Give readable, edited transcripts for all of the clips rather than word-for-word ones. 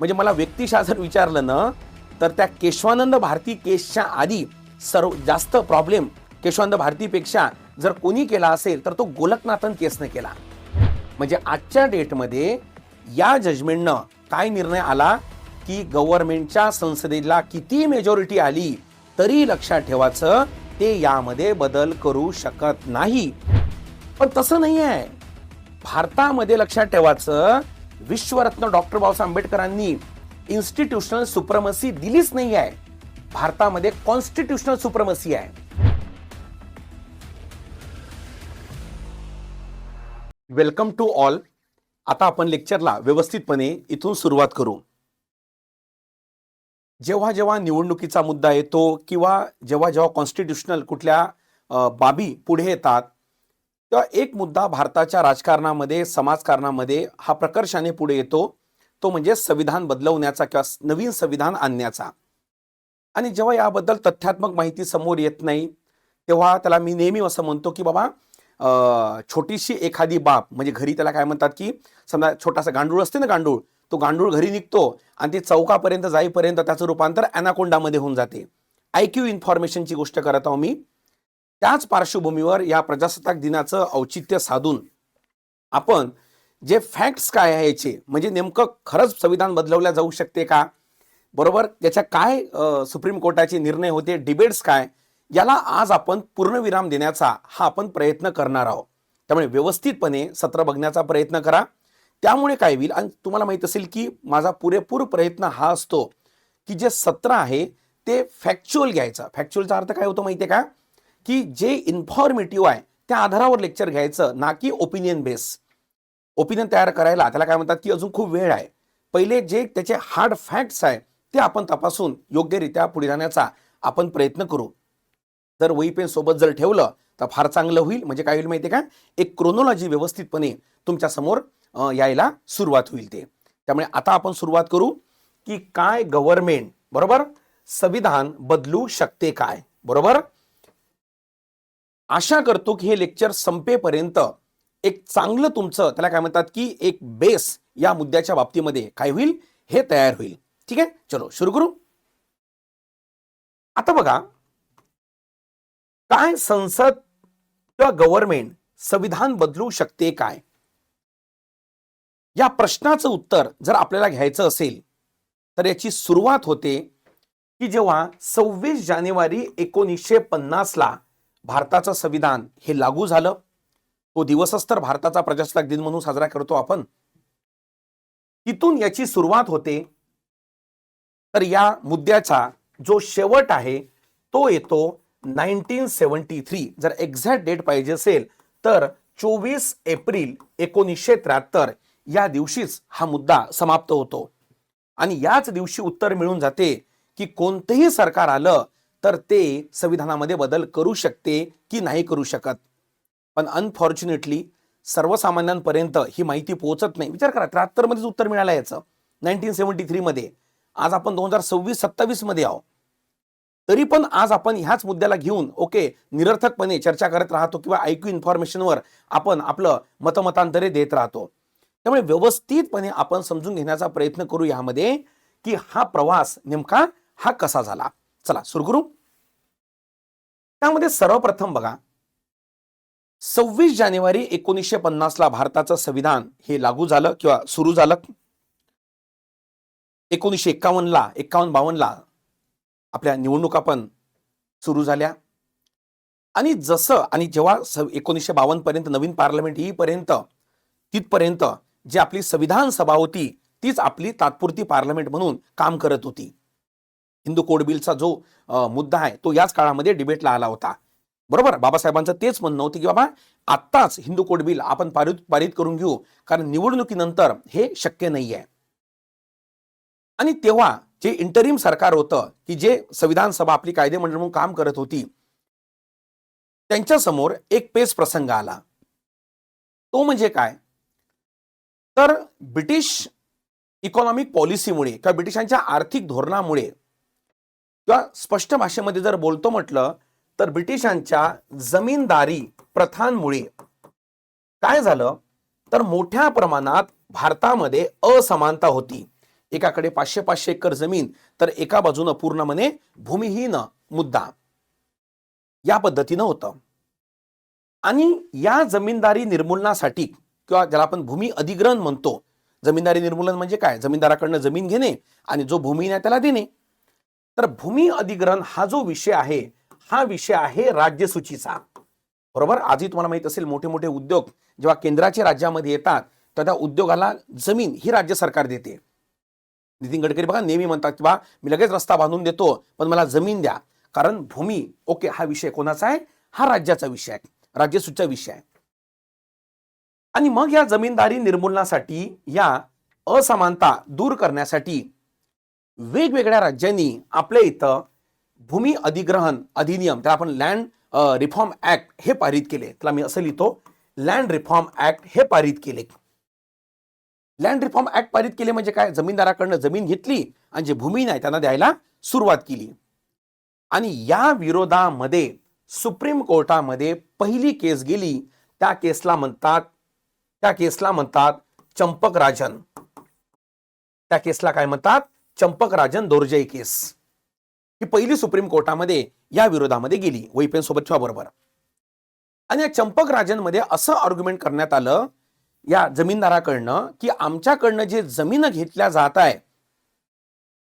म्हणजे मला व्यक्तिशः जर विचारलं ना, तर त्या केशवानंद भारती केसच्या आधी सर्व जास्त प्रॉब्लेम केशवानंद भारतीपेक्षा जर कोणी केला असेल तर तो गोलकनाथन केसने केला. म्हणजे आजच्या डेटमध्ये या जजमेंटनं काय निर्णय आला की गव्हर्नमेंटच्या संसदेला किती मेजॉरिटी आली तरी लक्षात ठेवायचं ते यामध्ये बदल करू शकत नाही. पण तसं नाही आहे. भारतामध्ये लक्षात ठेवायचं विश्वरत्न डॉक्टर बाबासाहेब आंबेडकरांनी इन्स्टिट्यूशनल सुप्रमसी दिलीच नाही आहे. भारतामध्ये कॉन्स्टिट्यूशनल सुप्रमसी आहे. Welcome to all. आता आपण लेक्चरला व्यवस्थितपणे इथून सुरुवात करू. जेव्हा जेव्हा निवडणुकीचा मुद्दा येतो किंवा जेव्हा जेव्हा कॉन्स्टिट्यूशनल कुठल्या बाबी पुढे येतात तेव्हा एक मुद्दा भारताच्या राजकारणामध्ये समाजकारणामध्ये हा प्रकर्षाने पुढे येतो, तो म्हणजे संविधान बदलवण्याचा किंवा नवीन संविधान आणण्याचा. आणि जेव्हा याबद्दल तथ्यात्मक माहिती समोर येत नाही तेव्हा त्याला मी नेहमी असं म्हणतो की बाबा छोटीशी एखादी बाब म्हणजे घरी त्याला काय म्हणतात की समजा छोटासा गांडूळ असते ना, गांडूळ, तो गांडूळ घरी निघतो आणि ते चौकापर्यंत जाईपर्यंत त्याचं रूपांतर ॲनाकोंडामध्ये होऊन जाते. IQ इन्फॉर्मेशनची गोष्ट करत आहो मी. त्याच पार्श्वभूमीवर या प्रजासत्ताक दिनाचं औचित्य साधून आपण जे फॅक्ट्स काय आहे याचे म्हणजे नेमकं खरंच संविधान बदलवल्या जाऊ शकते का, बरोबर, त्याच्या काय सुप्रीम कोर्टाचे निर्णय होते, डिबेट्स काय, याला आज आपण पूर्णविराम देण्याचा हा आपण प्रयत्न करणार आहोत. त्यामुळे व्यवस्थितपणे सत्र बघण्याचा प्रयत्न करा. त्यामुळे काय होईल, आणि तुम्हाला माहित असेल की माझा पुरेपूर प्रयत्न हा असतो की जे सत्र आहे ते फॅक्च्युअल घ्यायचं. फॅक्च्युअलचा अर्थ काय होतो माहिती आहे का, की जे इन्फॉर्मेटिव्ह आहे त्या आधारावर लेक्चर घ्यायचं, ना की ओपिनियन बेस. ओपिनियन तयार करायला त्याला काय म्हणतात की अजून खूप वेळ आहे. पहिले जे त्याचे हार्ड फॅक्ट्स आहे ते आपण तपासून योग्यरित्या पुढे जाण्याचा आपण प्रयत्न करू. जर वही पेन सोबत जर ठेवलं तर फार चांगलं होईल. म्हणजे काय होईल माहिती आहे का, एक क्रोनॉलॉजी व्यवस्थितपणे तुमच्या समोर यायला सुरुवात होईल ते. त्यामुळे आता आपण सुरुवात करू की काय गव्हर्नमेंट, बरोबर, संविधान बदलू शकते काय, बरोबर. आशा करतो की हे लेक्चर संपेपर्यंत एक चांगलं तुमचं त्याला काय म्हणतात की एक बेस या मुद्द्याच्या बाबतीमध्ये काय होईल हे तयार होईल. ठीक आहे, चलो सुरू करू. आता बघा, काय संसद किंवा गव्हर्नमेंट संविधान बदलू शकते काय, या प्रश्नाचं उत्तर जर आपल्याला घ्यायचं असेल तर याची सुरुवात होते की जेव्हा 26 जानेवारी 1950 ला भारताचं संविधान हे लागू झालं. तो दिवसच तर भारताचा प्रजासत्ताक दिन म्हणून साजरा करतो आपण. तिथून याची सुरुवात होते. तर या मुद्द्याचा जो शेवट आहे तो येतो 1973. जर एक्झॅक्ट डेट पाहिजे असेल तर 24 एप्रिल 1973 या दिवशीच हा मुद्दा समाप्त होतो. आणि याच दिवशी उत्तर मिळून जाते की कोणतेही सरकार आलं तर ते संविधानामध्ये बदल करू शकते की नाही करू शकत. पण अनफॉर्च्युनेटली सर्वसामान्यांपर्यंत ही माहिती पोहोचत नाही. विचार करा, 73 मध्येच उत्तर मिळालं याचं, 1973 मध्ये. आज आपण 2026-27 मध्ये आहोत. तरी पण आज आपण ह्याच मुद्द्याला घेऊन निरर्थकपणे चर्चा करत राहतो किंवा IQ इन्फॉर्मेशनवर आपण आपलं मतमतांतरे देत राहतो. त्यामुळे व्यवस्थितपणे आपण समजून घेण्याचा प्रयत्न करू यामध्ये की हा प्रवास नेमका हा कसा झाला. चला सुरू करू. त्यामध्ये सर्वप्रथम बघा, 26 जानेवारी 1950 ला भारताचं संविधान हे लागू झालं किंवा सुरू झालं. 1951-52 ला आपल्या निवडणुका पण सुरू झाल्या. आणि जसं आणि जेव्हा 1952 पर्यंत नवीन पार्लमेंट येईपर्यंत तिथपर्यंत जी आपली संविधान सभा होती तीच आपली तात्पुरती पार्लमेंट म्हणून काम करत होती. हिंदू कोड बिलचा जो मुद्दा आहे तो याच काळामध्ये डिबेटला आला होता, बरोबर. बाबासाहेबांचं तेच म्हणणं होतं की बाबा आत्ताच हिंदू कोड बिल आपण पारित करून घेऊ, कारण निवडणुकीनंतर हे शक्य नाही आहे. आणि तेव्हा जे इंटरिम सरकार होतं की जे संविधान सभा आपली कायदेमंडळ म्हणून काम करत होती त्यांच्या समोर एक पेच प्रसंग आला. तो म्हणजे काय, तर ब्रिटिश इकॉनॉमिक पॉलिसीमुळे किंवा ब्रिटिशांच्या आर्थिक धोरणामुळे किंवा स्पष्ट भाषेमध्ये जर बोलतो म्हटलं तर ब्रिटिशांच्या जमीनदारी प्रथांमुळे काय झालं, तर मोठ्या प्रमाणात भारतामध्ये असमानता होती. एकाकडे 500-500 एकर जमीन, तर एका बाजूनं पूर्णपणे भूमिहीन मुद्दा, या पद्धतीनं होतं. आणि या जमीनदारी निर्मूलनासाठी किंवा ज्याला आपण भूमी अधिग्रहण म्हणतो, जमीनदारी निर्मूलन म्हणजे काय, जमीनदाराकडनं जमीन घेणे आणि जो भूमिहीन आहे त्याला देणे. तर भूमी अधिग्रहण हा जो विषय आहे, हा विषय आहे राज्यसूचीचा. बरोबर. आजही तुम्हाला माहित असेल, मोठे मोठे उद्योग जेव्हा केंद्राच्या राज्यामध्ये येतात तर त्या उद्योगाला जमीन ही राज्य सरकार देते. नितीन गडकरी बघा नेहमी म्हणतात की बा मी लगेच रस्ता बांधून देतो पण मला जमीन द्या, कारण भूमी ओके हा विषय कोणाचा आहे, हा राज्याचा विषय आहे, राज्यसूचीचा विषय आहे. आणि मग या जमीनदारी निर्मूलनासाठी, या असमानता दूर करण्यासाठी वेगवेगळ्या राज्यांनी आपल्या इथं भूमी अधिग्रहण अधिनियम, त्याला आपण लँड रिफॉर्म ऍक्ट हे पारित केले. त्याला मी असं लिहितो, लँड रिफॉर्म ऍक्ट हे पारित केले. लँड रिफॉर्म ऍक्ट पारित केले म्हणजे काय, जमीनदाराकडनं जमीन घेतली आणि जे भूमी नाही त्यांना द्यायला सुरुवात केली. आणि या विरोधामध्ये सुप्रीम कोर्टामध्ये पहिली केस गेली. त्या केसला म्हणतात चंपक राजन. त्या केसला काय म्हणतात, चंपक राजन दोरजे केस. ही पहिली सुप्रीम कोर्टामध्ये या विरोधामध्ये गेली वैपेन सोबतच्या बरोबर. आणि या चंपक राजन मध्ये असं आर्ग्युमेंट करण्यात आलं या जमीनदाराकडनं की आमच्याकडनं जे जमीन घेतल्या जात आहे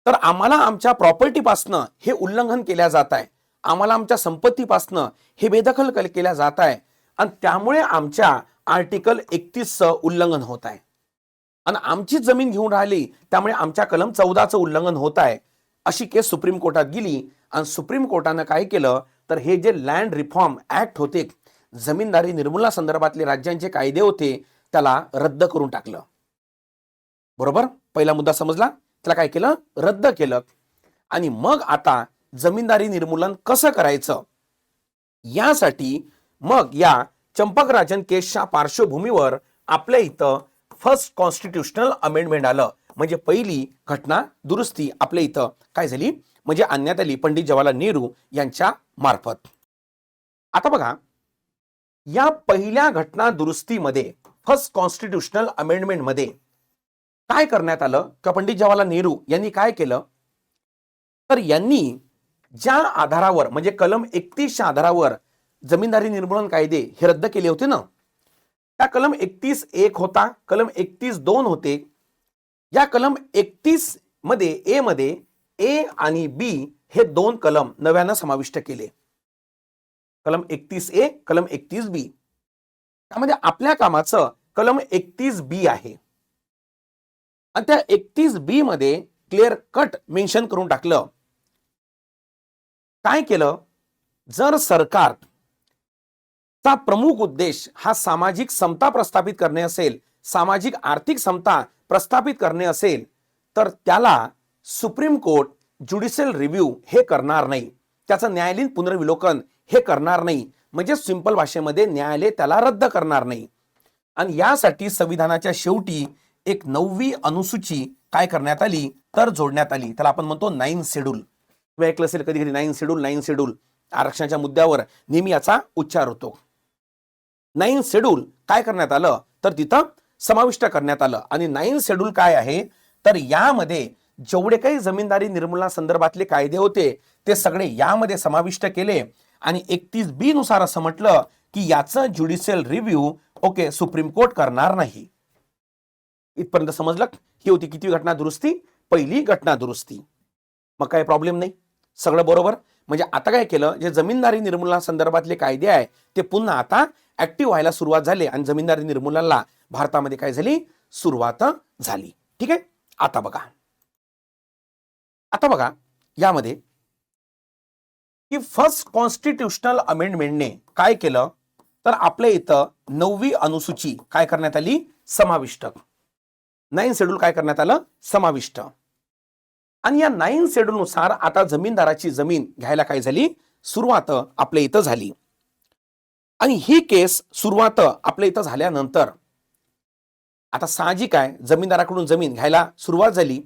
तर आम्हाला आमच्या प्रॉपर्टीपासनं हे उल्लंघन केल्या जात आहे, आम्हाला आमच्या संपत्तीपासनं हे बेदखल केल्या जात आहे आणि त्यामुळे आमच्या आर्टिकल 31चं उल्लंघन होत आहे आणि आमची जमीन घेऊन राहिली त्यामुळे आमच्या कलम 14चं उल्लंघन होत आहे. अशी केस सुप्रीम कोर्टात गेली आणि सुप्रीम कोर्टानं काय केलं तर हे जे लँड रिफॉर्म ऍक्ट होते, जमीनदारी निर्मूलना संदर्भातले राज्यांचे कायदे होते, त्याला रद्द करून टाकलं. बरोबर. पहिला मुद्दा समजला. त्याला काय केलं, रद्द केलं. आणि मग आता जमीनदारी निर्मूलन कसं करायचं यासाठी मग या चंपक राजन केसच्या पार्श्वभूमीवर आपल्या इथं फर्स्ट कॉन्स्टिट्यूशनल अमेंडमेंट आलं. म्हणजे पहिली घटना दुरुस्ती आपल्या इथं काय झाली, म्हणजे आणण्यात आली पंडित जवाहरलाल नेहरू यांच्या मार्फत. आता बघा, या पहिल्या घटना दुरुस्तीमध्ये फर्स्ट कॉन्स्टिट्यूशनल अमेंडमेंट मध्ये काय करण्यात आलं की पंडित जवाहरलाल नेहरू यांनी काय केलं तर यांनी ज्या आधारावर म्हणजे कलम 31च्या आधारावर जमीनदारी निर्मूलन कायदे हे रद्द केले होते ना, त्या कलम 31(1) होता, कलम 31(2) होते. या कलम 31 मध्ये ए आणि बी हे दोन कलम नव्यानं समाविष्ट केले. कलम 31(a), कलम 31(b). त्यामध्ये आपल्या कामाचं कलम 31(b) आहे आणि त्या 31(b) मध्ये क्लिअर कट मेन्शन करून टाकलं. काय केलं, जर सरकारचा प्रमुख उद्देश हा सामाजिक समता प्रस्थापित करणे असेल, सामाजिक आर्थिक समता प्रस्थापित करणे असेल, तर त्याला सुप्रीम कोर्ट ज्युडिशियल रिव्ह्यू हे करणार नाही, त्याचं न्यायालयीन पुनर्विलोकन हे करणार नाही. म्हणजे सिंपल भाषेमध्ये न्यायालय त्याला रद्द करणार नाही. आणि यासाठी संविधानाच्या शेवटी एक 9वी अनुसूची काय करण्यात आली तर जोडण्यात आली. त्याला आपण म्हणतो 9 शेड्यूल. तुम्ही ऐकलं असेल कधी कधी 9 शेड्यूल आरक्षणाच्या मुद्द्यावर नेहमी याचा उच्चार होतो. 9 शेड्यूल काय करण्यात आलं तर तिथं समाविष्ट करण्यात आलं. आणि 9 शेड्यूल काय आहे तर यामध्ये जेवढे काही जमीनदारी निर्मूलना संदर्भातले कायदे होते ते सगळे यामध्ये समाविष्ट केले. आणि 31(b) नुसार असं म्हटलं की याचं judicial review okay supreme court करणार नाही. इथपर्यंत समजलं. ही होती किती घटना दुरुस्ती, पहिली घटना दुरुस्ती. मग काय प्रॉब्लेम नाही, सगळं बरोबर. म्हणजे आता काय केलं, जे जमीनदारी निर्मूलना संदर्भातले कायदे आहे ते पुन्हा आता ऍक्टिव्ह व्हायला सुरुवात झाली आणि जमीनदारी निर्मूलनाला भारतामध्ये काय झाली, सुरुवात झाली. ठीक आहे. आता बघा यामध्ये की फर्स्ट कॉन्स्टिट्यूशनल अमेंडमेंटने काय केलं तर आपल्या इथं 9वी अनुसूची काय करण्यात आली, समाविष्ट. 9 शेड्यूल काय करण्यात आलं, समाविष्ट. आणि या 9 शेड्यूल नुसार आता जमीनदाराची जमीन घ्यायला काय झाली, सुरुवात आपल्या इथं झाली. आणि ही केस सुरुवात आपल्या इथं झाल्यानंतर आता साहजिक आहे जमीनदाराकडून जमीन घ्यायला सुरुवात झाली.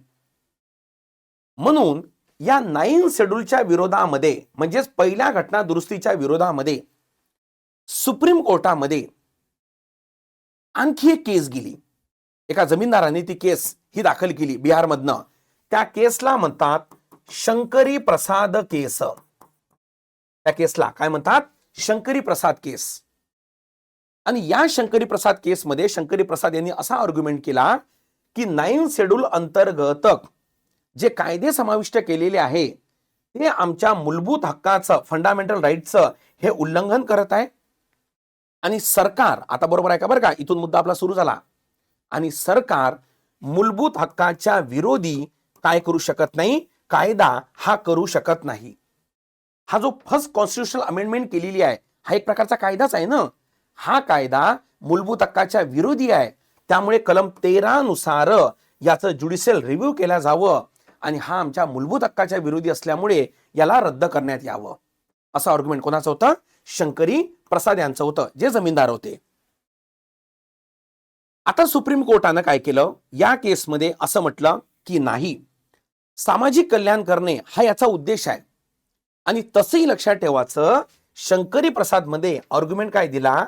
म्हणून या 9 शेड्यूलच्या विरोधामध्ये म्हणजेच पहिल्या घटना दुरुस्तीच्या विरोधामध्ये सुप्रीम कोर्टामध्ये आणखी एक केस गेली. एका जमीनदाराने ती केस ही दाखल केली बिहारमधनं. त्या केसला म्हणतात शंकरी प्रसाद केस. त्या केसला काय म्हणतात? शंकरी प्रसाद केस. आणि या शंकरी प्रसाद केसमध्ये शंकरी प्रसाद यांनी असा आर्ग्युमेंट केला की 9 शेड्यूल अंतर्गत जे कायदे समाविष्ट केलेले आहे ते आमच्या मूलभूत हक्काचं, फंडामेंटल राईटचं हे उल्लंघन करत आहे. आणि सरकार, आता बरोबर आहे का बरं का, इथून मुद्दा आपला सुरू झाला. आणि सरकार मूलभूत हक्काच्या विरोधी काय करू शकत नाही? कायदा हा करू शकत नाही. हा जो फर्स्ट कॉन्स्टिट्युशनल अमेंडमेंट केलेली आहे हा एक प्रकारचा कायदाच आहे ना. हा कायदा मूलभूत हक्काच्या विरोधी आहे. त्यामुळे कलम 13 नुसार याचं ज्युडिशियल रिव्ह्यू केला जावं आणि हा आमच्या मूलभूत हक्काच्या विरोधी असल्यामुळे याला रद्द करण्यात यावं. असं आर्ग्युमेंट कोणाचं होतं? शंकरी प्रसाद यांचं होतं, जे जमीनदार होते. आता सुप्रीम कोर्टानं काय केलं? या केसमध्ये असं म्हटलं की नाही, सामाजिक कल्याण करणे हा याचा उद्देश आहे. आणि तसंही लक्षात ठेवायचं, शंकरी प्रसाद मध्ये आर्ग्युमेंट काय दिला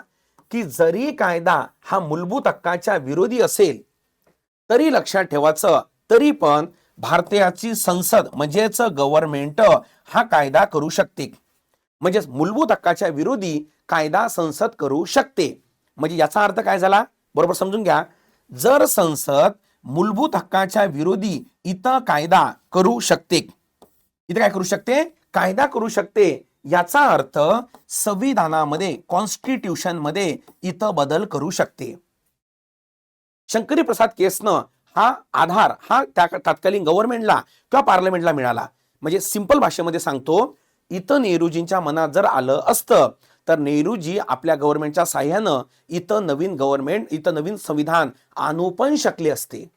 की जरी कायदा हा मूलभूत हक्काच्या विरोधी असेल तरी लक्षात ठेवायचं, तरी पण भारताची संसद म्हणजेच गव्हर्नमेंट हा कायदा करू शकते. म्हणजे मूलभूत हक्काच्या विरोधी कायदा संसद करू शकते. म्हणजे याचा अर्थ काय झाला? बरोबर समजून घ्या. जर संसद मूलभूत हक्काच्या विरोधी इथं कायदा करू शकते, इथे काय करू शकते? कायदा करू शकते. याचा अर्थ संविधानामध्ये, कॉन्स्टिट्यूशन मध्ये इथं बदल करू शकते. शंकरी प्रसाद केसनं हा आधार हा त्या तत्कालीन गव्हर्नमेंटला किंवा पार्लमेंटला मिळाला. म्हणजे सिंपल भाषेमध्ये सांगतो, इथं नेहरूजींच्या मनात जर आलं असतं तर नेहरूजी आपल्या गव्हर्नमेंटच्या साह्यानं इथं नवीन गव्हर्नमेंट, इथं नवीन संविधान आणू पण शकले असते.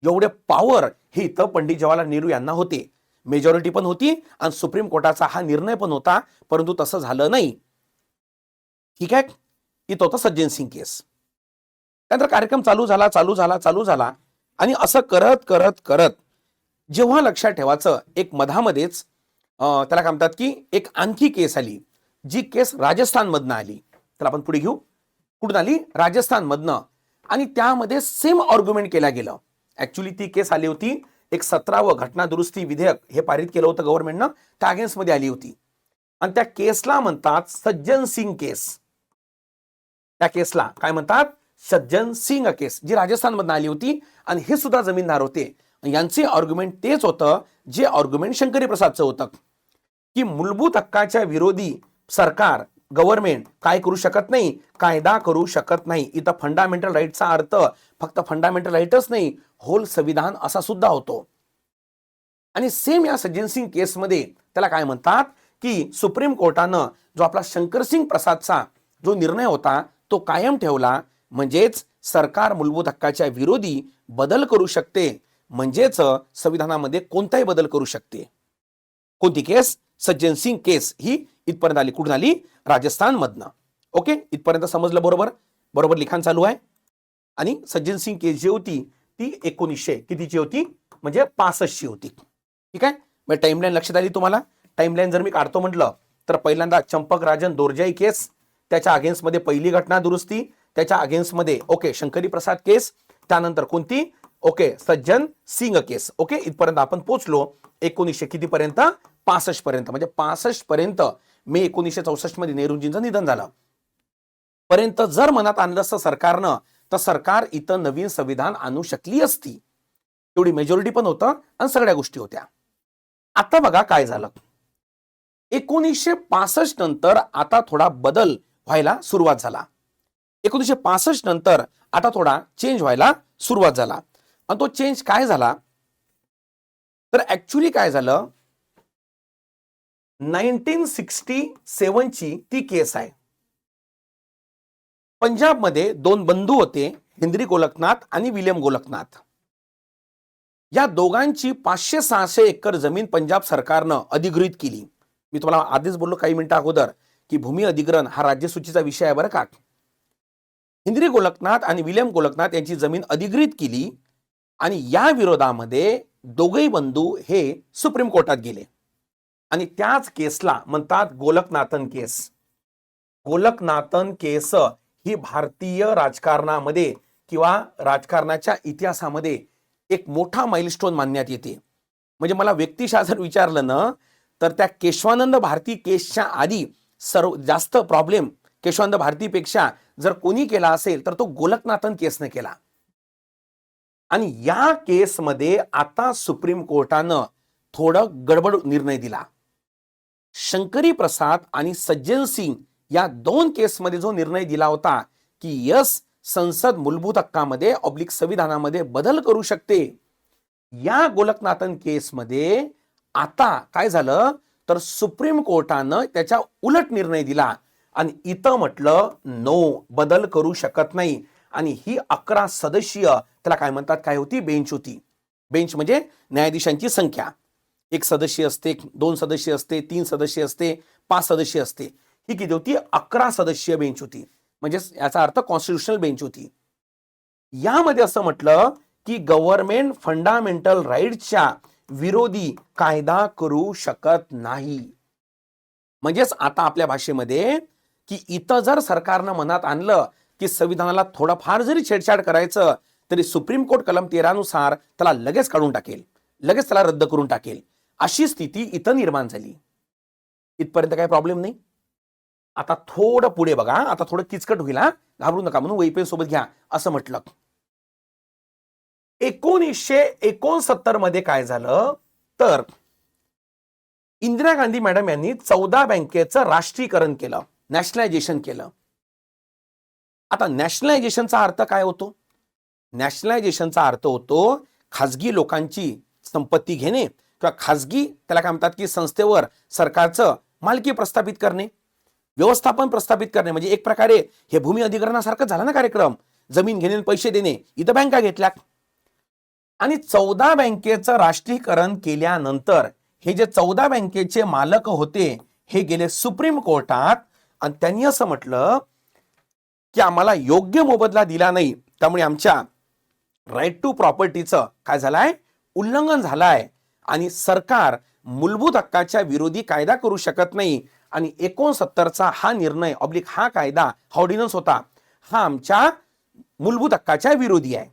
एवढे पॉवर हे इथं पंडित जवाहरलाल नेहरू यांना होते. मेजॉरिटी पण होती आणि सुप्रीम कोर्टाचा हा निर्णय पण होता, परंतु तसं झालं नाही. ठीक आहे. इथं होतं सज्जन सिंग केस. त्यानंतर कार्यक्रम चालू झाला आणि असं करत करत करत जेव्हा लक्षात ठेवायचं, एक मधामध्येच त्याला काय म्हणतात की एक आणखी केस आली, जी केस राजस्थान मधनं आली. त्याला आपण पुढे घेऊ. कुठून आली? राजस्थान मधनं. आणि त्यामध्ये सेम आर्ग्युमेंट केला गेलं. ऍक्च्युली ती केस आली होती, एक 17वं घटना दुरुस्ती विधेयक हे पारित केलं होतं गव्हर्नमेंटनं, त्या अगेन्स्ट मध्ये आली होती. आणि त्या केसला म्हणतात सज्जन सिंग केस. त्या केसला काय म्हणतात? सज्जन सिंग केस, जी राजस्थान मधून आली होती. आणि हे सुद्धा जमीनदार होते. यांचे आर्ग्युमेंट तेच होतं जे आर्ग्युमेंट शंकरी प्रसादचं होतं, की मूलभूत हक्काच्या विरोधी सरकार, गव्हर्नमेंट काय करू शकत नाही? कायदा करू शकत नाही. इथं फंडामेंटल राईटचा अर्थ फक्त फंडामेंटल राईटच नाही, होल संविधान असा सुद्धा होतो. आणि सेम या सज्जन सिंग केसमध्ये त्याला काय म्हणतात की सुप्रीम कोर्टानं जो आपला शंकरसिंग प्रसादचा जो निर्णय होता तो कायम ठेवला. म्हणजेच सरकार मूलभूत हक्काच्या विरोधी बदल करू शकते, म्हणजेच संविधानामध्ये कोणताही बदल करू शकते. कोणती केस? सज्जन सिंग केस ही इथपर्यंत आली. कुठून आली? राजस्थान मधनं. ओके, इथपर्यंत समजलं बरोबर? बरोबर लिखाण चालू आहे. आणि सज्जन सिंग केस जी होती ती 1900 कितीची होती? म्हणजे 65ची होती. ठीक आहे. मग टाइमलाईन लक्षात आली तुम्हाला? टाइमलाईन जर मी काढतो म्हटलं तर पहिल्यांदा चंपक राजन दोरजाई केस, त्याच्या अगेन्स्ट मध्ये पहिली घटना दुरुस्ती, त्याच्या अगेन्स्ट मध्ये ओके शंकरी प्रसाद केस, त्यानंतर कोणती? ओके सज्जन सिंग केस. ओके, इथपर्यंत आपण पोहोचलो 1900 कितीपर्यंत? 65 पर्यंत. म्हणजे 65 पर्यंत, मे 1964 मध्ये नेहरूजींचं निधन झालं पर्यंत जर मनात आणलं असतं सरकारनं तर सरकार इथं नवीन संविधान आणू शकली असती. तेवढी मेजॉरिटी पण होतं आणि सगळ्या गोष्टी होत्या. आता बघा काय झालं. 1965 नंतर आता थोडा बदल व्हायला सुरुवात झाला. 1965 नंतर आता थोडा चेंज व्हायला सुरुवात झाला. आणि तो चेंज काय झाला तर ऍक्च्युली काय झालं, 1967 ची ती केस आहे. पंजाबमध्ये दोन बंधू होते, हेनरी गोलकनाथ आणि विलियम गोलकनाथ. या दोघांची 500-600 एकर जमीन पंजाब सरकारनं अधिगृहित केली. मी तुम्हाला आधीच बोललो काही मिनिटं अगोदर की भूमी अधिग्रहण हा राज्यसूचीचा विषय आहे बरं का. हेनरी गोलकनाथ आणि विलियम गोलकनाथ यांची जमीन अधिगृहित केली आणि या विरोधामध्ये दोघेही बंधू हे सुप्रीम कोर्टात गेले आणि त्याच केसला म्हणतात गोलकनाथन केस. गोलकनाथन केस ही भारतीय राजकारणामध्ये किंवा राजकारणाच्या इतिहासामध्ये एक मोठा माइलस्टोन मानण्यात येते. म्हणजे मला व्यक्तिशः जर विचारलं ना, तर त्या केशवानंद भारती केसच्या आधी सर्व जास्त प्रॉब्लेम केशवानंद भारतीपेक्षा जर कोणी केला असेल तर तो गोलकनाथन केसने केला. आणि या केसमध्ये आता सुप्रीम कोर्टानं थोडं गडबड निर्णय दिला. शंकरी प्रसाद आणि सज्जन सिंग या 2 केसमध्ये जो निर्णय दिला होता की यस, संसद मूलभूत हक्कामध्ये ऑब्लिक संविधानामध्ये बदल करू शकते, या गोलकनाथन केसमध्ये आता काय झालं तर सुप्रीम कोर्टानं त्याच्या उलट निर्णय दिला आणि इथं म्हटलं नो, बदल करू शकत नाही. आणि ही 11 सदस्यीय त्याला काय म्हणतात, काय होती, बेंच होती. बेंच म्हणजे न्यायाधीशांची संख्या. 1 सदस्य असते, 2 सदस्य असते, 3 सदस्य असते, 5 सदस्य असते. ही किती होती, 11 सदस्यीय बेंच होती. म्हणजे याचा अर्थ कॉन्स्टिट्यूशनल बेंच होती. यामध्ये असं म्हटलं की गव्हर्नमेंट फंडामेंटल राईट्सच्या विरोधी कायदा करू शकत नाही. म्हणजेच आता आपल्या भाषेमध्ये की इथं जर सरकारनं मनात आणलं की संविधानाला थोडंफार जरी छेडछाड करायचं तरी सुप्रीम कोर्ट कलम 13 नुसार त्याला लगेच काढून टाकेल, लगेच त्याला रद्द करून टाकेल, अशी स्थिती इथं निर्माण झाली. इथपर्यंत काही प्रॉब्लेम नाही. आता थोडं पुढे बघा, आता थोडं किचकट होईल, घाबरू नका म्हणून वही पेन सोबत घ्या असं म्हटलं. 1969 मध्ये काय झालं तर इंदिरा गांधी मॅडम यांनी 14 बँकेचं राष्ट्रीयकरण केलं, नॅशनलायझेशन केलं. आता नॅशनलायझेशनचा अर्थ काय होतो? नॅशनलायझेशनचा अर्थ होतो खाजगी लोकांची संपत्ती घेणे किंवा खाजगी त्याला काय म्हणतात की संस्थेवर सरकारचं मालकी प्रस्थापित करणे, व्यवस्थापन प्रस्थापित करणे. म्हणजे एक प्रकारे हे भूमी अधिग्रहणासारखं झालं ना कार्यक्रम, जमीन घेणे पैसे देणे, इथं बँका घेतल्या. आणि 14 बँकेचं राष्ट्रीयकरण केल्यानंतर हे जे 14 बँकेचे मालक होते हे गेले सुप्रीम कोर्टात आणि त्यांनी असं म्हटलं की आम्हाला योग्य मोबदला दिला नाही, त्यामुळे आमच्या राईट टू प्रॉपर्टीचं काय झालंय, उल्लंघन झालंय आणि सरकार मूलभूत हक्काच्या विरोधी कायदा करू शकत नाही. आणि 69चा हा निर्णय ऑब्लिक हा कायदा, हा ऑर्डिनन्स होता, हा आमच्या मूलभूत हक्काच्या विरोधी आहे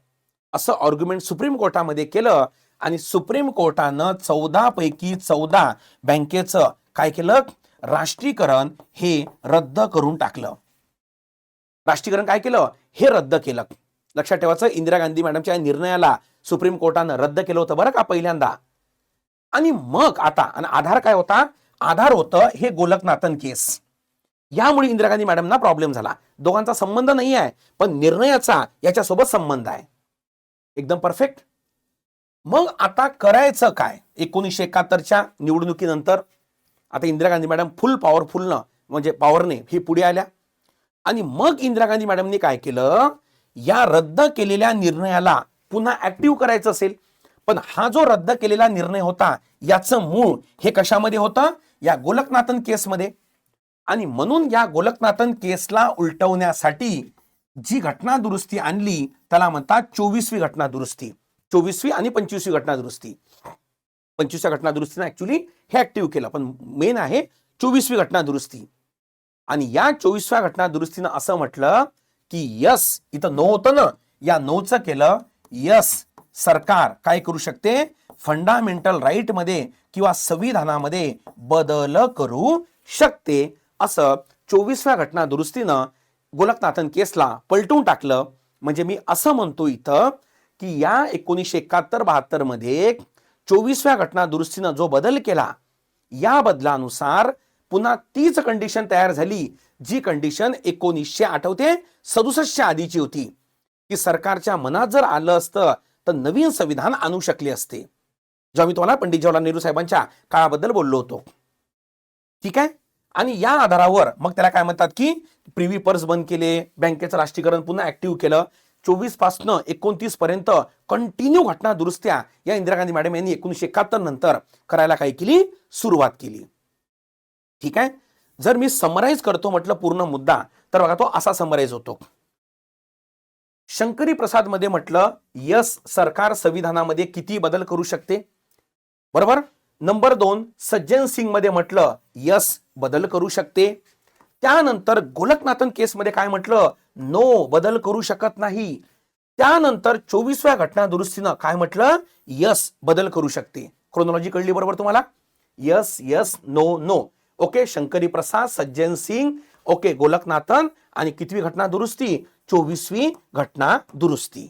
असं आर्ग्युमेंट सुप्रीम कोर्टामध्ये केलं. आणि सुप्रीम कोर्टानं 14 पैकी 14 बँकेचं काय केलं, राष्ट्रीयकरण हे रद्द करून टाकलं. राष्ट्रीयकरण काय केलं, हे रद्द केलं. लक्षात ठेवायचं, इंदिरा गांधी मॅडमच्या निर्णयाला सुप्रीम कोर्टानं रद्द केलं होतं बरं का पहिल्यांदा. आणि मग आता आणि आधार काय होता, आधार होतं हे गोलकनाथन केस. यामुळे इंदिरा गांधी मॅडमना प्रॉब्लेम झाला. दोघांचा संबंध नाही आहे पण निर्णयाचा याच्यासोबत संबंध आहे. एकदम परफेक्ट. मग आता करायचं काय? 1971च्या निवडणुकीनंतर आता इंदिरा गांधी मॅडम फुल पॉवरफुलनं म्हणजे पॉवरने ही पुढे आल्या. आणि मग इंदिरा गांधी मॅडमनी काय केलं, या रद्द केलेल्या निर्णयाला पुन्हा ऍक्टिव्ह करायचं असेल, पण हा जो रद्द केलेला निर्णय होता याचं मूळ हे कशामध्ये होतं, या गोलकनाथन केसमध्ये. आणि म्हणून या गोलकनाथन केसला उलटवण्यासाठी जी घटना दुरुस्ती आणली त्याला म्हणतात 24वी घटना दुरुस्ती. 24वी आणि 25वी घटना दुरुस्ती. 25व्या घटना दुरुस्तीने ऍक्च्युली हे ऍक्टिव्ह केलं, पण मेन आहे 24वी घटना दुरुस्ती. आणि या 24व्या घटना दुरुस्तीनं असं म्हटलं की यस, इथं नो होतं ना, या नोचं केलं यस, सरकार काय करू शकते, फंडामेंटल राईट मध्ये किंवा संविधानामध्ये बदल करू शकते. असं 24व्या घटना दुरुस्तीनं गोलकनाथन केसला पलटून टाकलं. म्हणजे मी असं म्हणतो इथं की या 1971-72 मध्ये 24व्या घटना दुरुस्तीनं जो बदल केला, या बदलानुसार पुन्हा तीच कंडिशन तयार झाली जी कंडिशन 1967 आधीची होती की सरकारच्या मनात जर आलं असतं तर नवीन संविधान आणू शकले असते. जेव्हा मी तुम्हाला पंडित जवाहरलाल नेहरू साहेबांच्या काळाबद्दल बोललो होतो. ठीक आहे. आणि या आधारावर मग त्याला काय म्हणतात की प्रिव्ही पर्स बंद केले, बँकेचं राष्ट्रीयकरण पुन्हा ऍक्टिव्ह केलं. 24 पासून 29 पर्यंत कंटिन्यू घटना दुरुस्त्या या इंदिरा गांधी मॅडम यांनी 1971 नंतर करायला काय केली, सुरुवात केली. ठीक आहे. जर मी समराईज करतो म्हटलं पूर्ण मुद्दा तर बघा तो असा समराईज होतो. शंकरी प्रसाद मध्ये म्हटलं यस, सरकार संविधानामध्ये किती बदल करू शकते, बरोबर. नंबर 2 सज्जन सिंग मध्ये म्हटलं यस, बदल करू शकते. त्यानंतर गोलकनाथन केस मध्ये काय म्हटलं, नो, बदल करू शकत नाही. त्यानंतर 24व्या घटना दुरुस्तीनं काय म्हटलं, यस बदल करू शकते. क्रोनॉलॉजी कळली बरोबर तुम्हाला? Yes yes no no. Okay, Shankari Prasad, Sajjan Singh, okay, Golaknathan. आणि कितवी घटना दुरुस्ती? 24वी घटना दुरुस्ती.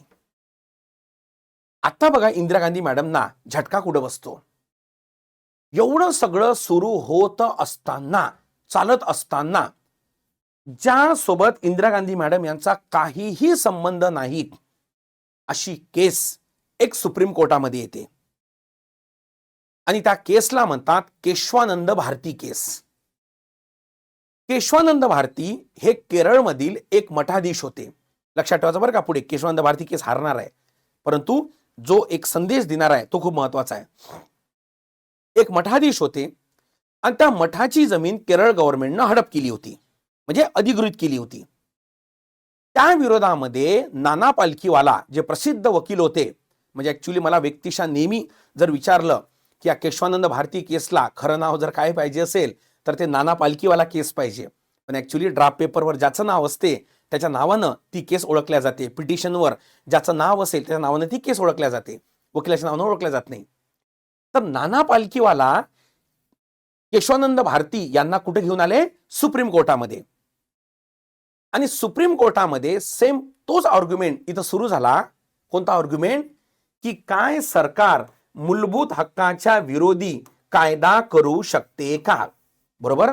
आता बघा इंदिरा गांधी मॅडमना झटका कुठं बसतो. एवढं सगळं सुरू होत असताना, चालत असताना, ज्या सोबत इंदिरा गांधी मॅडम यांचा काहीही संबंध नाही अशी केस एक सुप्रीम कोर्टामध्ये येते आणि त्या केसला म्हणतात केशवानंद भारती केस. केशवानंद भारती हे केरळमधील एक मठाधीश होते. लक्षात ठेवायचं बरं का, पुढे केशवानंद भारती केस हारणार आहे, परंतु जो एक संदेश देणार आहे तो खूप महत्वाचा आहे. एक मठाधीश होते आणि त्या मठाची जमीन केरळ गव्हर्नमेंटनं हडप केली होती, म्हणजे अधिगृहित केली होती. त्या विरोधामध्ये नाना पालखीवाला जे प्रसिद्ध वकील होते, म्हणजे ऍक्च्युली मला व्यक्तिशः नेहमी जर विचारलं की या केशवानंद भारती केसला खरं नाव जर काय पाहिजे असेल तर ते नाना पालखीवाला केस पाहिजे, पण ऍक्च्युली ड्राफ्ट पेपरवर ज्याचं नाव असते त्याच्या नावानं ती केस ओळखल्या जाते. पिटिशनवर ज्याचं नाव असेल त्याच्या नावानं ती केस ओळखल्या जाते, वकिलाच्या नावानं ओळखल्या जात नाही. तर नाना पालखीवाला केशवानंद भारती यांना कुठे घेऊन आले? सुप्रीम कोर्टामध्ये. आणि सुप्रीम कोर्टामध्ये सेम तोच आर्ग्युमेंट इथं सुरू झाला. कोणता आर्ग्युमेंट? की काय सरकार मूलभूत हक्काच्या विरोधी कायदा करू शकते का? बरोबर.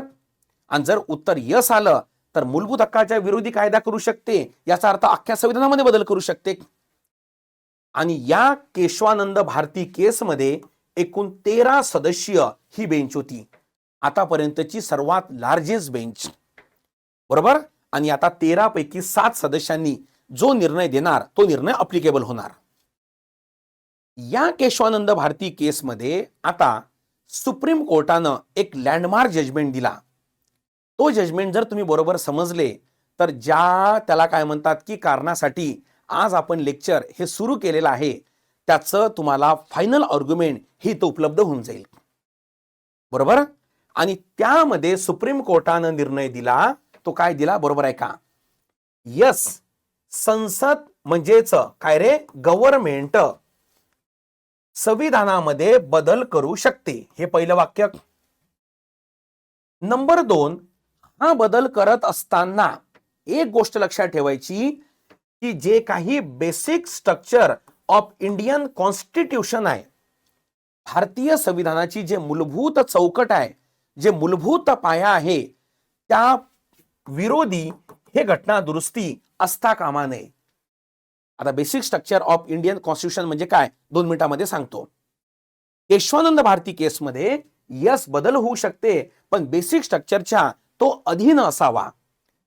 आणि जर उत्तर यस आलं तर मूलभूत हक्काच्या विरोधी कायदा करू शकते, याचा अर्थ अख्ख्या संविधानामध्ये बदल करू शकते. आणि या केशवानंद भारती केसमध्ये एकूण 13 सदस्यीय ही बेंच होती, आतापर्यंतची सर्वात लार्जेस्ट बेंच. बरोबर. आणि आता 13 पैकी 7 सदस्यांनी जो निर्णय देणार तो निर्णय अप्लिकेबल होणार. या केशवानंद भारती केसमध्ये आता सुप्रीम कोर्टानं एक लँडमार्क जजमेंट दिला. तो जजमेंट जर तुम्ही बरोबर समजले तर ज्या त्याला काय म्हणतात की कारणासाठी आज आपण लेक्चर हे सुरू केलेलं आहे त्याचं तुम्हाला फायनल आर्ग्युमेंट ही तो उपलब्ध होऊन जाईल. बरोबर. आणि त्यामध्ये सुप्रीम कोर्टानं निर्णय दिला, तो काय दिला बरोबर आहे का? यस, संसद म्हणजेच काय रे, गव्हर्नमेंट संविधानामध्ये बदल करू शकते. हे पहिलं वाक्य. नंबर 2, हा बदल करत असताना एक गोष्ट लक्षात ठेवायची की जे काही basic structure of Indian constitution आहे, भारतीय संविधानाची जे मूलभूत चौकट आहे, जे मूलभूत पाया आहे, त्या विरोधी हे घटना दुरुस्ती असता कामा नये. आता basic structure of Indian constitution म्हणजे काय 2 मिनिटांमध्ये सांगतो. केशवानंद भारती केसमध्ये यस बदल होऊ शकते, पण बेसिक स्ट्रक्चरच्या तो अधीन असावा.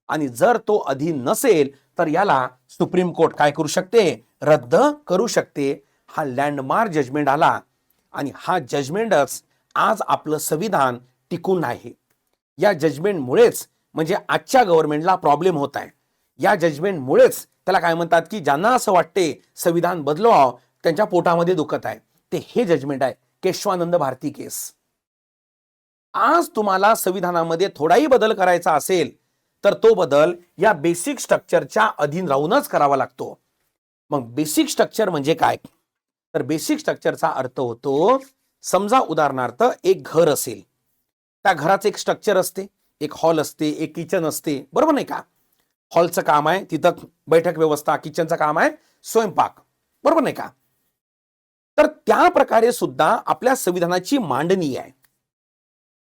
आणि जर तो अधीन नसेल तर याला सुप्रीम कोर्ट काय करू शकते? रद्द करू शकते. हा लँडमार्क जजमेंट आला आणि हा जजमेंटच आज आपलं संविधान टिकून आहे. या जजमेंटमुळेच म्हणजे आजच्या गव्हर्नमेंटला प्रॉब्लेम होत आहे. या जजमेंटमुळेच त्याला काय म्हणतात की ज्यांना असं वाटते संविधान बदलवावं त्यांच्या पोटामध्ये दुखत आहे, ते हे जजमेंट आहे केशवानंद भारती केस. आज तुम्हाला संविधानामध्ये थोडाही बदल करायचा असेल तर तो बदल या बेसिक स्ट्रक्चरच्या अधीन राहूनच करावा लागतो. मग बेसिक स्ट्रक्चर म्हणजे काय? तर बेसिक स्ट्रक्चरचा अर्थ होतो, समजा उदाहरणार्थ एक घर असेल, त्या घराचं एक स्ट्रक्चर असते, एक हॉल असते, एक किचन असते, बरोबर नाही का? हॉलचं काम आहे तिथं बैठक व्यवस्था, किचनचं काम आहे स्वयंपाक, बरोबर नाही का? तर त्या प्रकारे सुद्धा आपल्या संविधानाची मांडणी आहे.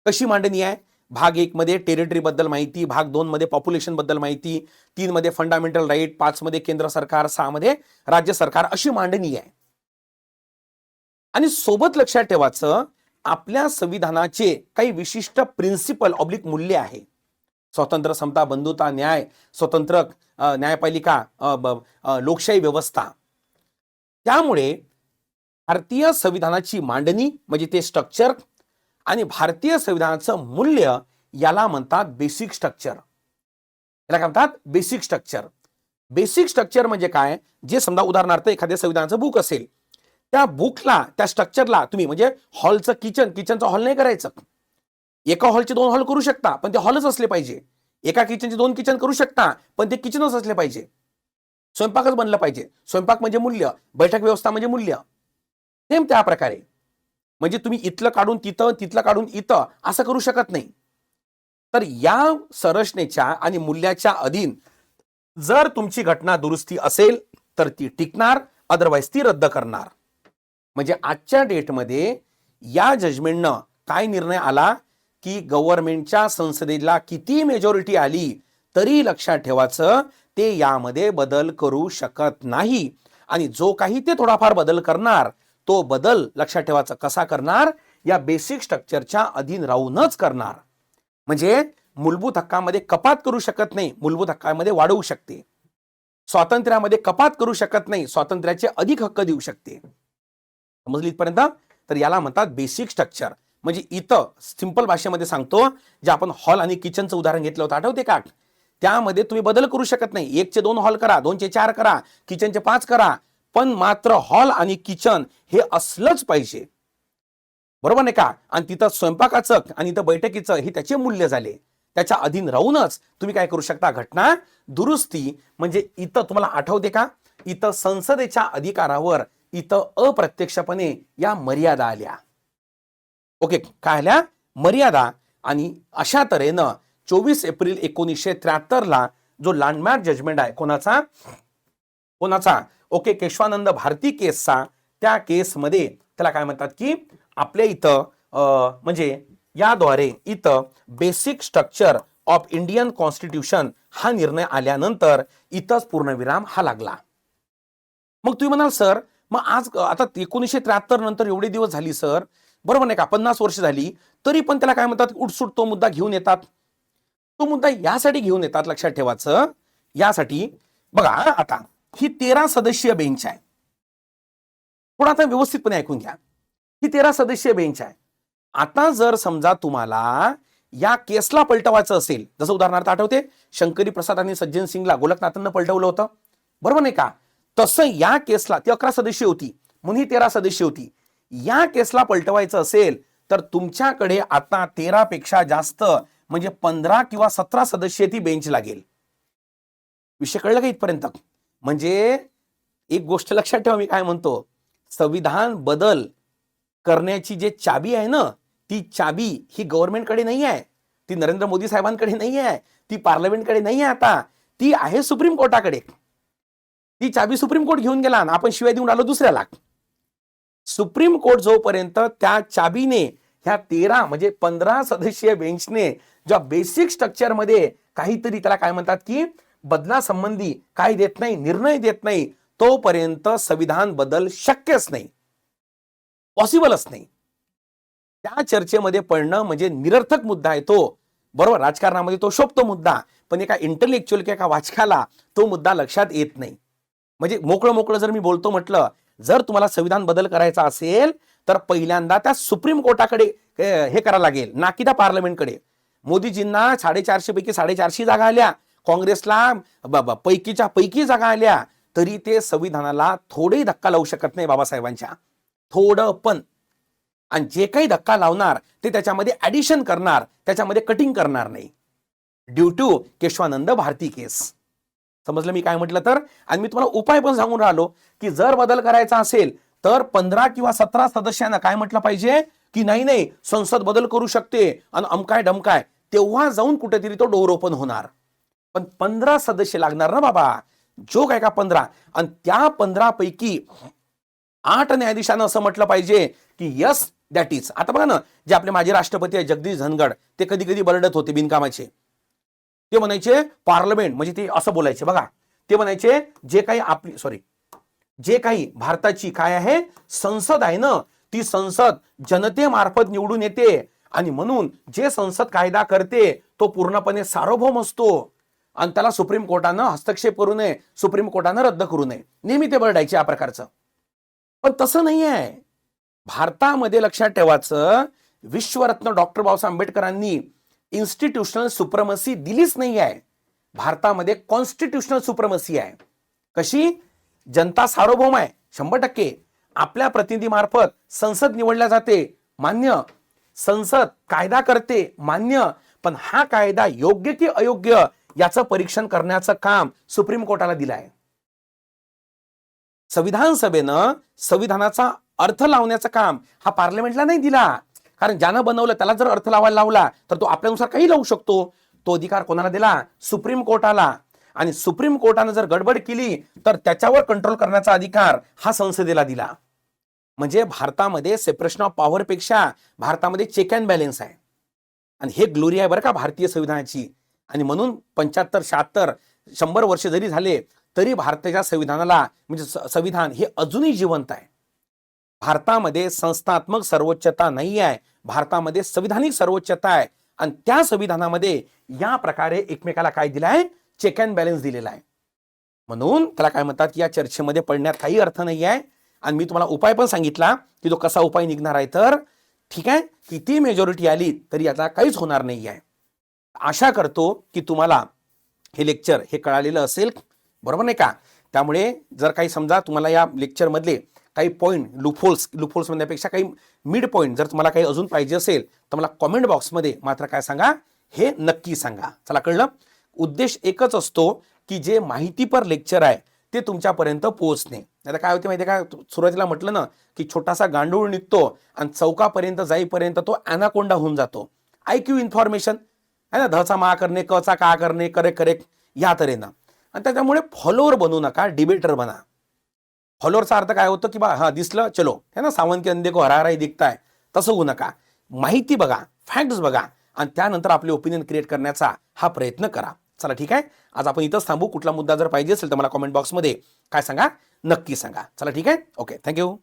कशी मांडणी आहे? भाग 1 मध्ये टेरिटरी बद्दल माहिती, भाग 2 मध्ये पॉप्युलेशन बद्दल माहिती, 3 मध्ये फंडामेंटल राईट, 5 मध्ये केंद्र सरकार, 6 मध्ये राज्य सरकार, अशी मांडणी आहे. आणि सोबत लक्षात ठेवायचं आपल्या संविधानाचे काही विशिष्ट प्रिन्सिपल ऑब्लिक मूल्य आहे. स्वतंत्र, समता, बंधुता, न्याय, स्वतंत्र न्यायपालिका, लोकशाही व्यवस्था. त्यामुळे भारतीय संविधानाची मांडणी म्हणजे ते स्ट्रक्चर आणि भारतीय संविधानाचं मूल्य याला म्हणतात बेसिक स्ट्रक्चर. याला काय म्हणतात? Basic structure. बेसिक स्ट्रक्चर म्हणजे काय? जे समजा उदाहरणार्थ एखाद्या संविधानाचं बुक असेल, त्या बुकला, त्या स्ट्रक्चरला तुम्ही म्हणजे हॉलचं किचनचं हॉल नाही करायचं. एका हॉलचे 2 हॉल करू शकता पण ते हॉलच असले पाहिजे. एका किचनचे 2 किचन करू शकता पण ते किचनच असले पाहिजे. स्वयंपाकच बनलं पाहिजे. स्वयंपाक म्हणजे मूल्य, बैठक व्यवस्था म्हणजे मूल्य. सेम त्या प्रकारे म्हणजे तुम्ही इथलं काढून तिथं, तिथलं काढून इथं असं करू शकत नाही. तर या संरचनेच्या आणि मूल्याच्या अधीन जर तुमची घटना दुरुस्ती असेल तर ती टिकणार, अदरवाईज ती रद्द करणार. म्हणजे आजच्या डेटमध्ये या जजमेंटनं काय निर्णय आला की गव्हर्नमेंटच्या संसदेला किती मेजॉरिटी आली तरी लक्षात ठेवायचं ते यामध्ये बदल करू शकत नाही. आणि जो काही ते थोडाफार बदल करणार तो बदल लक्षात ठेवायचा कसा करणार, या बेसिक स्ट्रक्चरच्या अधीन राहूनच करणार. म्हणजे मूलभूत हक्कामध्ये कपात करू शकत नाही, मूलभूत हक्कामध्ये वाढवू शकते. स्वातंत्र्यामध्ये कपात करू शकत नाही, स्वातंत्र्याचे अधिक हक्क देऊ शकते. समजली इथपर्यंत? तर याला म्हणतात बेसिक स्ट्रक्चर. म्हणजे इथं सिंपल भाषेमध्ये सांगतो, जे आपण हॉल आणि किचनचं उदाहरण घेतलं होतं आठवते का? त्यामध्ये तुम्ही बदल करू शकत नाही. 1 चे 2 हॉल करा, 2 चे 4 करा, किचनचे 5 करा, पण मात्र हॉल आणि किचन हे असलंच पाहिजे. बरोबर नाही का? आणि तिथं स्वयंपाकाचं आणि इथं बैठकीचं हे त्याचे मूल्य झाले. त्याच्या अधीन राहूनच तुम्ही काय करू शकता, घटना दुरुस्ती. म्हणजे इथं तुम्हाला आठवते का, इथं संसदेच्या अधिकारावर इथं अप्रत्यक्षपणे या मर्यादा आल्या. ओके, काय आल्या? मर्यादा. आणि अशा तऱ्हेनं 24 एप्रिल 1973 जो लँडमार्क जजमेंट आहे कोणाचा ओके, केशवानंद भारती केसचा, त्या केसमध्ये त्याला काय म्हणतात की आपल्या इथं म्हणजे याद्वारे इथं basic structure of Indian constitution हा निर्णय आल्यानंतर इथंच पूर्णविराम हा लागला. मग तुम्ही म्हणाल सर, मग आज आता 1973 नंतर एवढे दिवस झाली सर, बरोबर नाही का, 50 वर्ष झाली, तरी पण त्याला काय म्हणतात, उठसूट तो मुद्दा घेऊन येतात. तो मुद्दा यासाठी घेऊन येतात, लक्षात ठेवायचं, यासाठी बघा आता ही 13 सदस्यीय बेंच आहे. थोडं आता व्यवस्थितपणे ऐकून घ्या. ही 13 सदस्यीय बेंच आहे. आता जर समजा तुम्हाला या केसला पलटवायचं असेल, जसं उदाहरणार्थ आठवते शंकरी प्रसाद आणि सज्जन सिंगला गोलकनाथांना पलटवलं होतं, बरोबर नाही का, तसं या केसला ती 11 सदस्य होती म्हणून ही 13 सदस्य होती. या केसला पलटवायचं असेल तर तुमच्याकडे आता 13 पेक्षा जास्त म्हणजे 15 किंवा 17 सदस्य ती बेंच लागेल. विषय कळलं का इथपर्यंत? म्हणजे एक गोष्ट लक्षात ठेवा, मी काय म्हणतो, संविधान बदल करण्याची जे चाबी आहे ना, ती चाबी ही गव्हर्नमेंटकडे नाही आहे, ती नरेंद्र मोदी साहेबांकडे नाही आहे, ती पार्लमेंटकडे नाही आहे, आता ती आहे सुप्रीम कोर्टाकडे. ती चाबी सुप्रीम कोर्ट घेऊन गेला आणि आपण शिवाय देऊन आलो दुसऱ्याला. सुप्रीम कोर्ट जोपर्यंत त्या चाबीने ह्या 13 म्हणजे 15 सदस्यीय बेंचने ज्या बेसिक स्ट्रक्चर मध्ये काहीतरी त्याला काय म्हणतात की बदलासंबंधी काय देत नाही, निर्णय देत नाही, तोपर्यंत संविधान बदल शक्यच नाही, पॉसिबलच नाही. त्या चर्चेमध्ये पडणं म्हणजे निरर्थक मुद्दा आहे तो. बरोबर, राजकारणामध्ये तो शोभतो मुद्दा, पण एका इंटेलेक्च्युअल किंवा एका वाचकाला तो मुद्दा लक्षात येत नाही. म्हणजे मोकळं जर मी बोलतो म्हटलं, जर तुम्हाला संविधान बदल करायचा असेल तर पहिल्यांदा त्या सुप्रीम कोर्टाकडे हे करायला लागेल, ना की त्या पार्लमेंटकडे. मोदीजींना 450 पैकी 450 जागा आल्या, काँग्रेसला पैकीच्या पैकी जागा आल्या, तरी ते संविधानाला थोडेही धक्का लावू शकत नाही बाबासाहेबांच्या, थोडं पण. आणि जे काही धक्का लावणार ते त्याच्यामध्ये ऍडिशन करणार, त्याच्यामध्ये कटिंग करणार नाही, ड्यू टू केशवानंद भारती केस. समजलं मी काय म्हटलं तर? आणि मी तुम्हाला उपाय पण सांगून राहिलो की जर बदल करायचा असेल तर 15 किंवा 17 सदस्यांना काय म्हटलं पाहिजे की नाही संसद बदल करू शकते आणि अमकाय डमकाय, तेव्हा जाऊन कुठेतरी तो डोर ओपन होणार. पण 15 सदस्य लागणार ना बाबा, जो काय का 15, आणि त्या 15 पैकी 8 न्यायाधीशांना असं म्हटलं पाहिजे की यस दॅट इज. आता बघा ना, जे आपले माजी राष्ट्रपती आहे जगदीश धनगड, ते कधी कधी बरडत होते बिनकामाचे. ते म्हणायचे पार्लमेंट म्हणजे ते असं बोलायचे बघा, ते म्हणायचे जे काही भारताची काय आहे संसद आहे ना, ती संसद जनतेमार्फत निवडून येते आणि म्हणून जे संसद कायदा करते तो पूर्णपणे सार्वभौम असतो आणि त्याला सुप्रीम कोर्टानं हस्तक्षेप करू नये, सुप्रीम कोर्टानं रद्द करू नये. नेहमी ते बरडायचे या प्रकारचं. पण तसं नाही आहे भारतामध्ये. लक्षात ठेवायचं, विश्वरत्न डॉक्टर बाबासाहेब आंबेडकरांनी इन्स्टिट्यूशनल सुप्रमसी दिलीच नाही आहे. भारतामध्ये कॉन्स्टिट्यूशनल सुप्रमसी आहे. कशी? जनता सार्वभौम आहे 100%. आपल्या प्रतिनिधीमार्फत संसद निवडल्या जाते, मान्य. संसद कायदा करते, मान्य. पण हा कायदा योग्य की अयोग्य याचं परीक्षण करण्याचं काम सुप्रीम कोर्टाला दिलं आहे. संविधान सभेनं संविधानाचा अर्थ लावण्याचं काम हा पार्लमेंटला नाही दिला. कारण ज्यानं बनवलं त्याला जर अर्थ लावायला लावला तर तो आपल्यानुसार काही लावू शकतो. तो अधिकार कोणाला दिला? सुप्रीम कोर्टाला. आणि सुप्रीम कोर्टानं जर गडबड केली तर त्याच्यावर कंट्रोल करण्याचा अधिकार हा संसदेला दिला. म्हणजे भारतामध्ये सेपरेशन ऑफ पॉवर पेक्षा भारतामध्ये चेक अँड बॅलेन्स आहे. आणि हे ग्लोरी आहे बरं का भारतीय संविधानाची. आणि म्हणून 75, 76, 100 वर्ष जरी झाले तरी भारताच्या संविधानाला म्हणजे संविधान हे अजूनही जिवंत आहे. भारतामध्ये संस्थात्मक सर्वोच्चता नाही आहे, भारतामध्ये संविधानिक सर्वोच्चता आहे. आणि त्या संविधानामध्ये या प्रकारे एकमेकाला काय दिलं आहे? चेक अँड बॅलन्स दिलेला आहे. म्हणून त्याला काय म्हणतात की या चर्चेमध्ये पडण्यात काही अर्थ नाही आहे. आणि मी तुम्हाला उपाय पण सांगितला की तो कसा उपाय निघणार आहे. तर ठीक आहे, किती मेजॉरिटी आली तरी याचा काहीच होणार नाही आहे. आशा करतो की तुम्हाला हे लेक्चर हे कळालेलं असेल, बरोबर नाही का? त्यामुळे जर काही समजा तुम्हाला या लेक्चरमधले काही पॉईंट लूपहोल्स म्हणण्यापेक्षा काही मिड पॉईंट जर तुम्हाला काही अजून पाहिजे असेल तर मला कॉमेंट बॉक्समध्ये मात्र काय सांगा, हे नक्की सांगा. चला कळलं? उद्देश एकच असतो की जे माहितीपर लेक्चर आहे ते तुमच्यापर्यंत पोहोचणे. आता काय होते माहिती आहे का, सुरुवातीला म्हटलं ना की छोटासा गांडूळ निघतो आणि चौकापर्यंत जाईपर्यंत तो ॲनाकोंडा होऊन जातो. IQ इन्फॉर्मेशन है ना, धचा मा करणे, कचा का करणे, करेक्ट या तऱ्हेनं. आणि त्याच्यामुळे फॉलोअर बनू नका, डिबेटर बना. फॉलोअरचा अर्थ काय होतं की बा हा दिसलं चलो है ना, सावन के अंधे को हराराही दिखताय, तसं होऊ नका. माहिती बघा, फॅक्ट्स बघा आणि त्यानंतर आपले ओपिनियन क्रिएट करण्याचा हा प्रयत्न करा. चला ठीक आहे, आज आपण इथंच थांबू. कुठला मुद्दा जर पाहिजे असेल तर मला कॉमेंट बॉक्समध्ये काय सांगा, नक्की सांगा. चला ठीक आहे, ओके, थँक्यू.